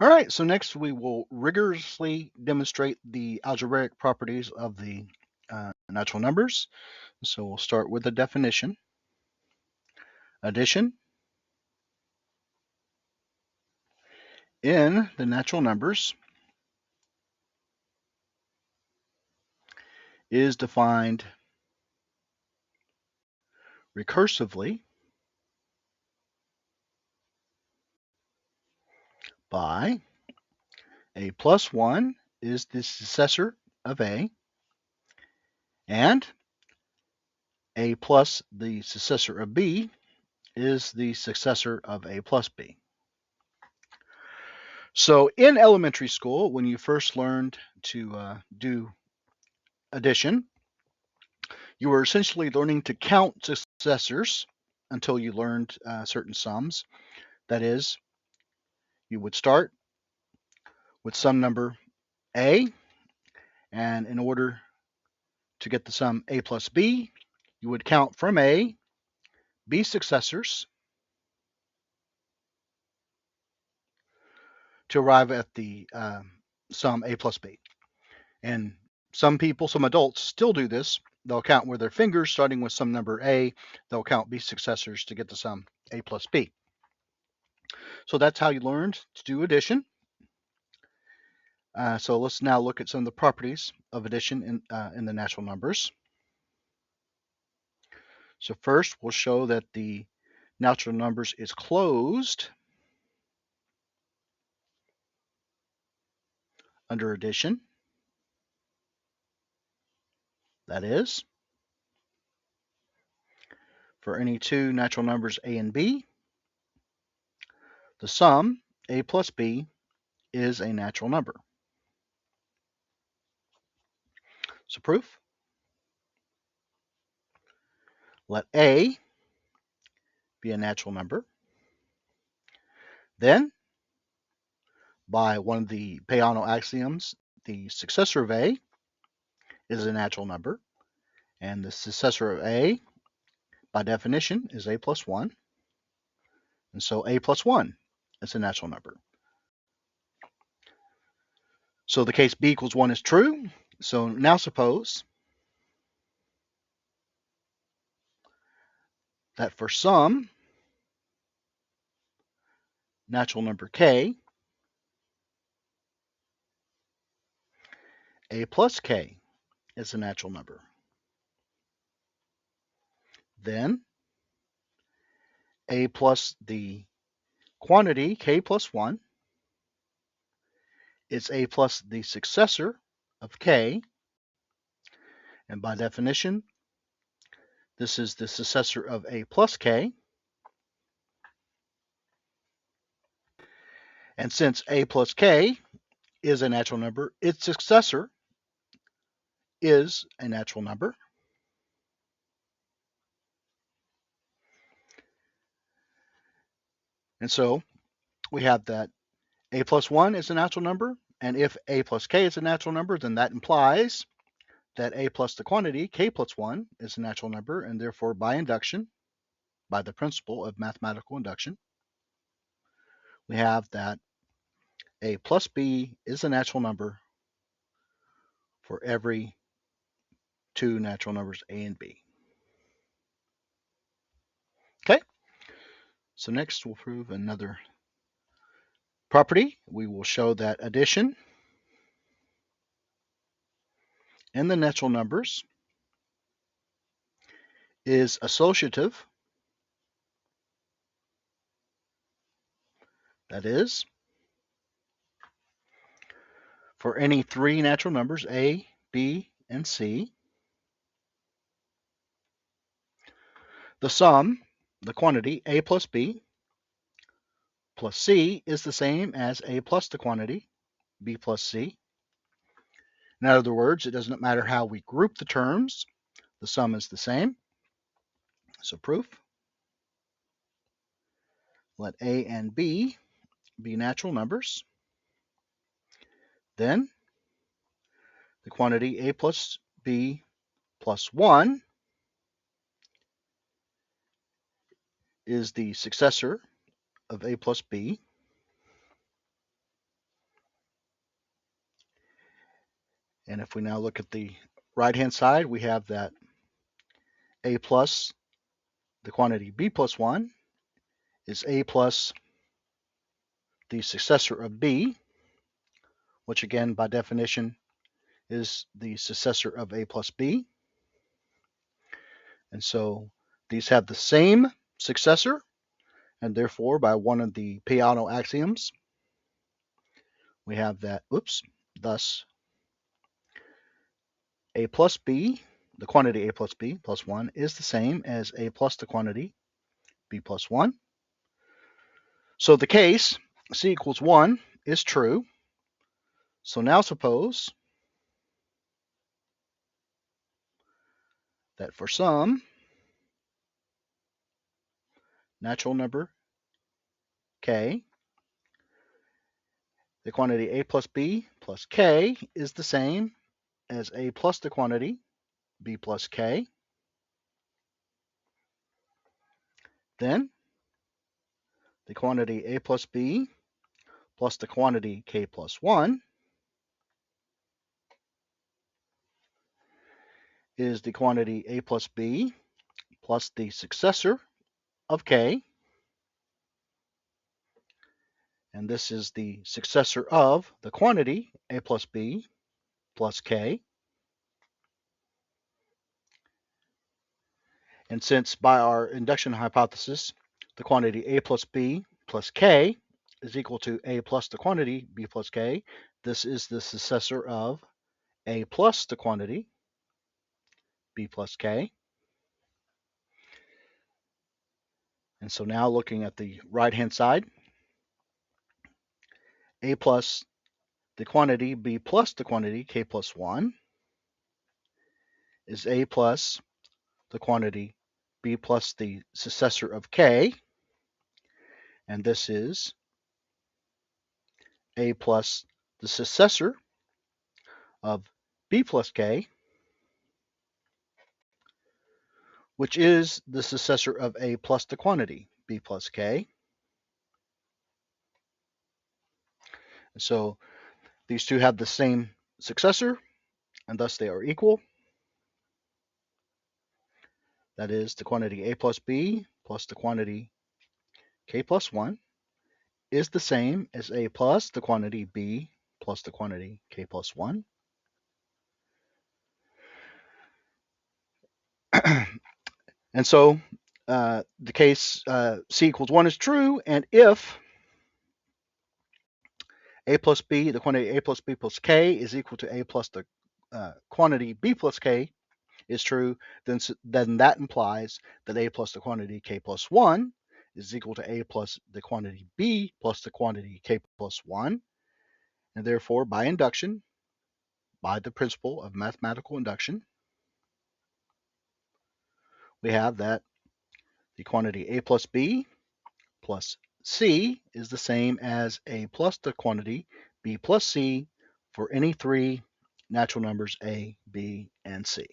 All right, so next we will rigorously demonstrate the algebraic properties of the natural numbers. So we'll start with the definition. Addition in the natural numbers is defined recursively by a plus 1 is the successor of a, and a plus the successor of b is the successor of a plus b. So in elementary school, when you first learned to do addition, you were essentially learning to count successors until you learned certain sums. That is, you would start with some number a, and in order to get the sum a plus b, you would count from a, b successors to arrive at the sum a plus b. And some people, some adults still do this. They'll count with their fingers, starting with some number a. They'll count b successors to get the sum a plus b. So that's how you learned to do addition. So let's now look at some of the properties of addition in the natural numbers. So first, we'll show that the natural numbers is closed under addition. That is, for any two natural numbers a and b, the sum a plus b is a natural number. So proof, let a be a natural number. Then, by one of the Peano axioms, the successor of a is a natural number, and the successor of a, by definition, is a plus 1. And so a plus 1 is a natural number. So the case b equals 1 is true. So now suppose that for some natural number k, a plus k is a natural number. Then a plus the quantity k plus 1 is a plus the successor of k. And by definition, this is the successor of a plus k. And since a plus k is a natural number, its successor is a natural number. And so we have that a plus 1 is a natural number. And if a plus k is a natural number, then that implies that a plus the quantity k plus 1 is a natural number. And therefore, by induction, by the principle of mathematical induction, we have that a plus b is a natural number for every two natural numbers a and b. Okay, so next we'll prove another property. We will show that addition in the natural numbers is associative. That is, for any three natural numbers a, b, and c, the sum, the quantity a plus b plus c is the same as a plus the quantity b plus c. In other words, it doesn't matter how we group the terms, the sum is the same. So proof, let a and b be natural numbers. Then the quantity a plus b plus 1 is the successor of a plus b. And if we now look at the right-hand side, we have that a plus the quantity b plus 1 is a plus the successor of b, which again, by definition, is the successor of a plus b. And so these have the same successor, and therefore, by one of the Peano axioms, we have that, thus a plus b, the quantity a plus b plus 1, is the same as a plus the quantity b plus 1. So the case c equals 1 is true. So now suppose that for some natural number k, the quantity a plus b plus k is the same as a plus the quantity b plus k. Then the quantity a plus b plus the quantity k plus 1 is the quantity a plus b plus the successor of k. And this is the successor of the quantity a plus b plus k. And since by our induction hypothesis, the quantity a plus b plus k is equal to a plus the quantity b plus k, this is the successor of a plus the quantity b plus k. And so now looking at the right-hand side, a plus the quantity b plus the quantity k plus 1 is a plus the quantity b plus the successor of k, and this is a plus the successor of b plus k, which is the successor of a plus the quantity b plus k. And so these two have the same successor, and thus they are equal. That is, the quantity a plus b plus the quantity k plus 1 is the same as a plus the quantity b plus the quantity k plus 1. And so the case c equals 1 is true, and if a plus b, the quantity a plus b plus k is equal to a plus the quantity b plus k is true, then that implies that a plus the quantity k plus 1 is equal to a plus the quantity b plus the quantity k plus 1. And therefore, by induction, by the principle of mathematical induction, we have that the quantity a plus b plus c is the same as a plus the quantity b plus c for any three natural numbers a, b, and c.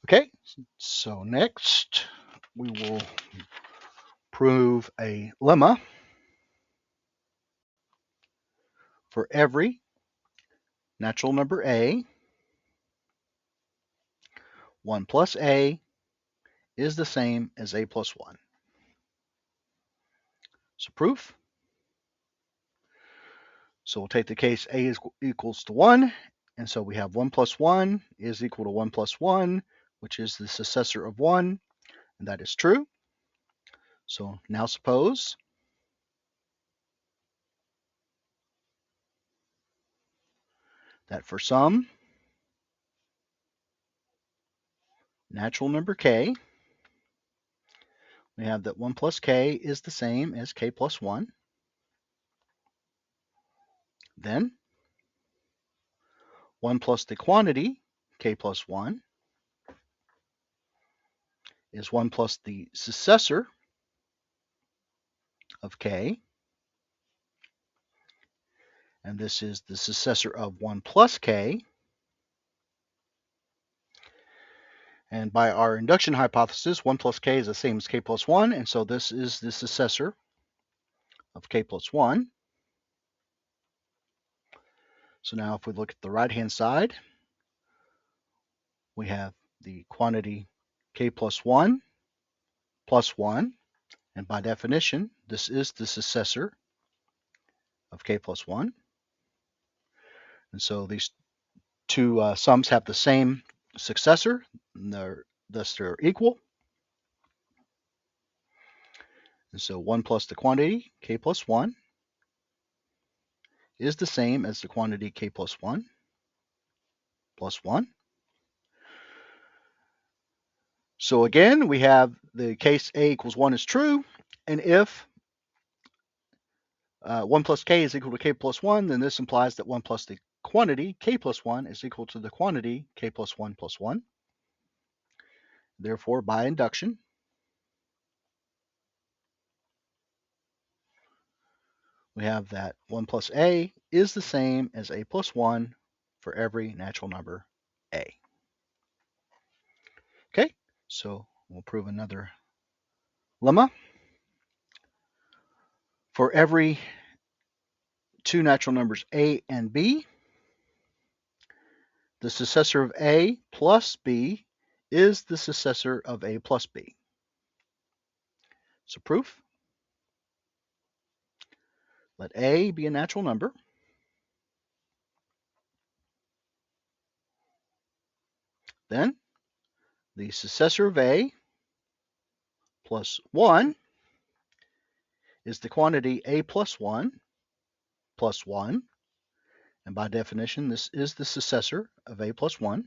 Okay, so next we will prove a lemma for every natural number a. 1 plus a is the same as a plus 1. So proof. So we'll take the case a is equals to 1, and so we have 1 plus 1 is equal to 1 plus 1, which is the successor of 1, and that is true. So now suppose that for some natural number k, we have that 1 plus k is the same as k plus 1. Then 1 plus the quantity k plus 1 is 1 plus the successor of k, and this is the successor of 1 plus k. And by our induction hypothesis, 1 plus k is the same as k plus 1, and so this is the successor of k plus 1. So now if we look at the right-hand side, we have the quantity k plus 1 plus 1. And by definition, this is the successor of k plus 1. And so these two sums have the same successor, and thus they're equal. And so 1 plus the quantity k plus 1 is the same as the quantity k plus 1 plus 1. So again, we have the case a equals 1 is true, and if 1 plus k is equal to k plus 1, then this implies that 1 plus the quantity k plus 1 is equal to the quantity k plus 1 plus 1. Therefore, by induction, we have that 1 plus a is the same as a plus 1 for every natural number a. Okay, so we'll prove another lemma. For every two natural numbers a and b, the successor of a plus b is the successor of a plus b. So proof, let a be a natural number. Then the successor of a plus 1 is the quantity a plus 1 plus 1. And by definition, this is the successor of a plus 1.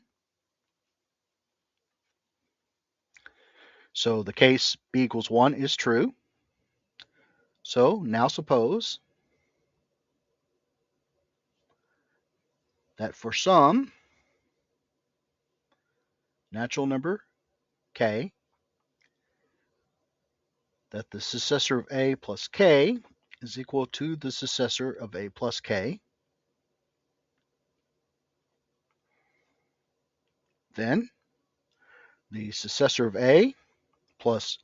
So the case b equals 1 is true. So now suppose that for some natural number k, that the successor of a plus k is equal to the successor of a plus k. Then the successor of a plus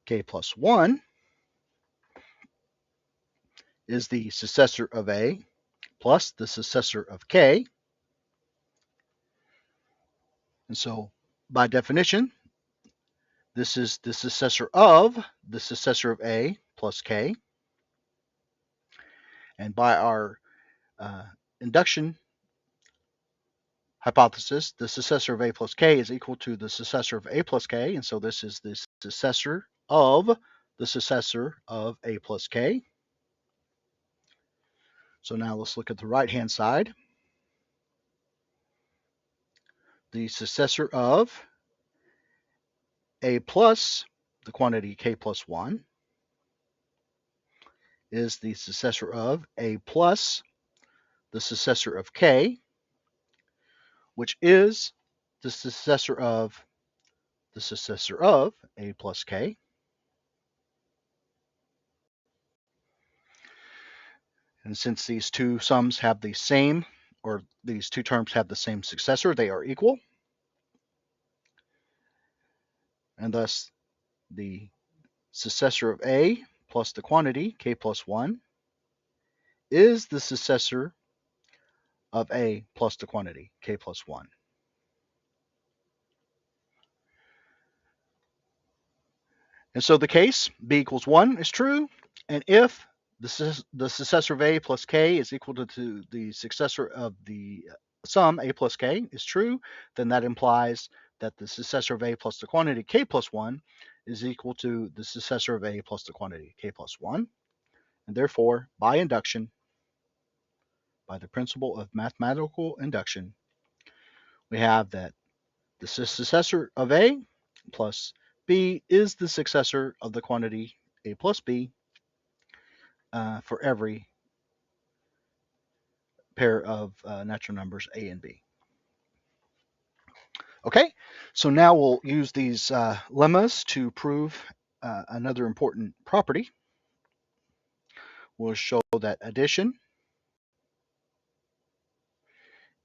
k plus 1 is the successor of a plus the successor of k. And so by definition, this is the successor of a plus k. And by our induction hypothesis, the successor of a plus k is equal to the successor of a plus k. And so this is the successor of a plus k. So now let's look at the right-hand side. The successor of a plus the quantity k plus 1 is the successor of a plus the successor of k, which is the successor of a plus k. And since these two sums have the same, or these two terms have the same successor, they are equal. And thus the successor of a plus the quantity k plus 1 is the successor of a plus the quantity k plus 1. And so the case b equals 1 is true, and if the successor of a plus k is equal to the successor of the sum a plus k is true, then that implies that the successor of a plus the quantity k plus 1 is equal to the successor of a plus the quantity k plus 1. And therefore, by induction, by the principle of mathematical induction, we have that the successor of a plus b is the successor of the quantity a plus b for every pair of natural numbers a and b. Okay, so now we'll use these lemmas to prove another important property. We'll show that addition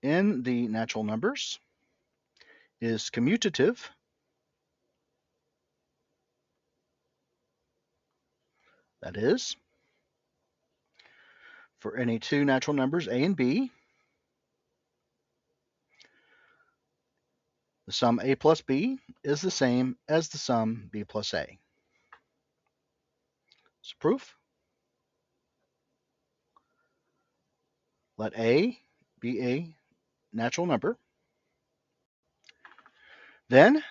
in the natural numbers is commutative. That is, for any two natural numbers a and b, The sum a plus b is the same as the sum b plus a. So proof. Let a be a natural number. Then,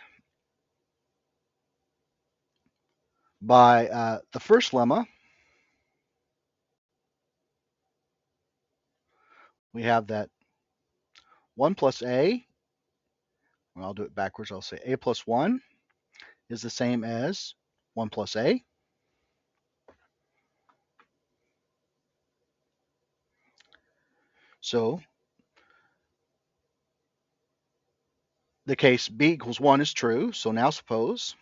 by the first lemma, we have that 1 plus a, well, I'll do it backwards, I'll say a plus 1 is the same as 1 plus a. So the case b equals 1 is true. So now suppose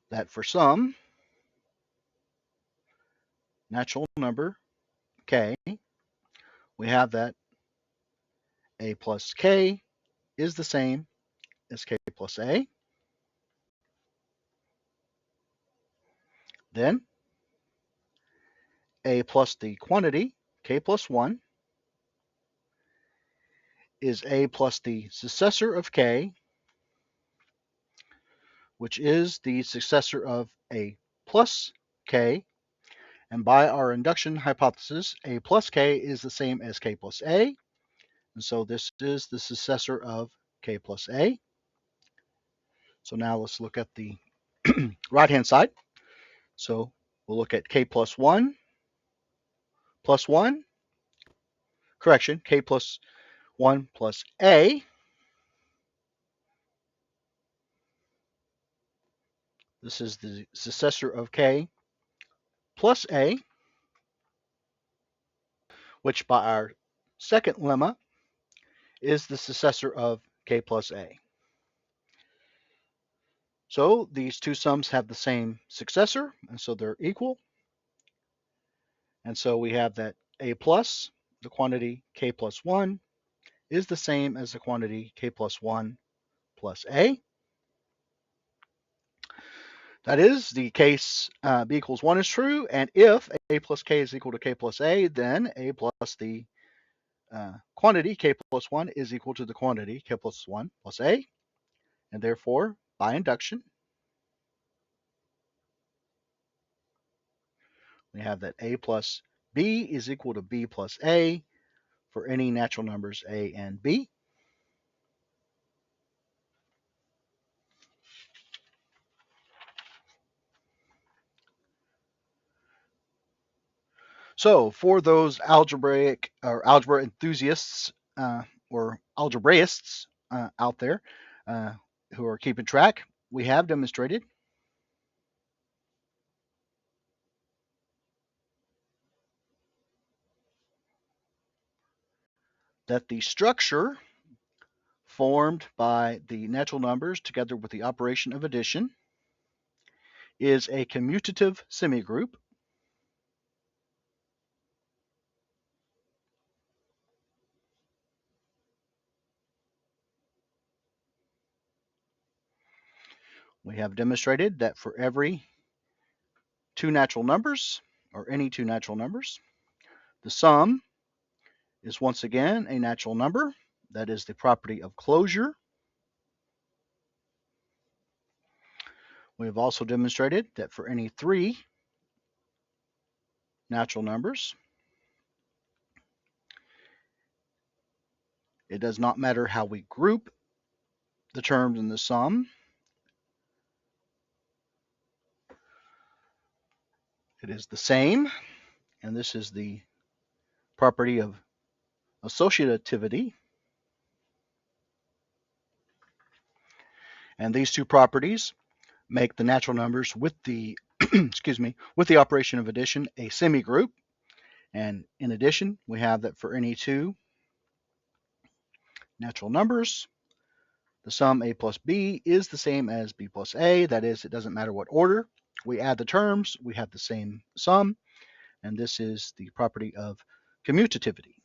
that for some natural number k, we have that a plus k is the same as k plus a. Then a plus the quantity k plus 1 is a plus the successor of k, which is the successor of a plus k. And by our induction hypothesis, a plus k is the same as k plus a. And so this is the successor of k plus a. So now let's look at the right-hand side. So we'll look at k plus 1 plus 1, correction, k plus 1 plus a. This is the successor of k plus a, which by our second lemma is the successor of k plus a. So these two sums have the same successor, and so they're equal. And so we have that a plus, the quantity k plus 1, is the same as the quantity k plus 1 plus a. That is, the case b equals 1 is true, and if a plus k is equal to k plus a, then a plus the quantity k plus 1 is equal to the quantity k plus 1 plus a, and therefore, by induction, we have that a plus b is equal to b plus a for any natural numbers a and b. So for those algebraic or algebra enthusiasts or algebraists out there who are keeping track, we have demonstrated that the structure formed by the natural numbers together with the operation of addition is a commutative semigroup. We have demonstrated that for every two natural numbers, or any two natural numbers, the sum is once again a natural number. That is the property of closure. We have also demonstrated that for any three natural numbers, it does not matter how we group the terms in the sum. It is the same, and this is the property of associativity. And these two properties make the natural numbers with the with the operation of addition a semigroup. And in addition, we have that for any two natural numbers, the sum a plus b is the same as b plus a. That is, it doesn't matter what order we add the terms, we have the same sum. And this is the property of commutativity.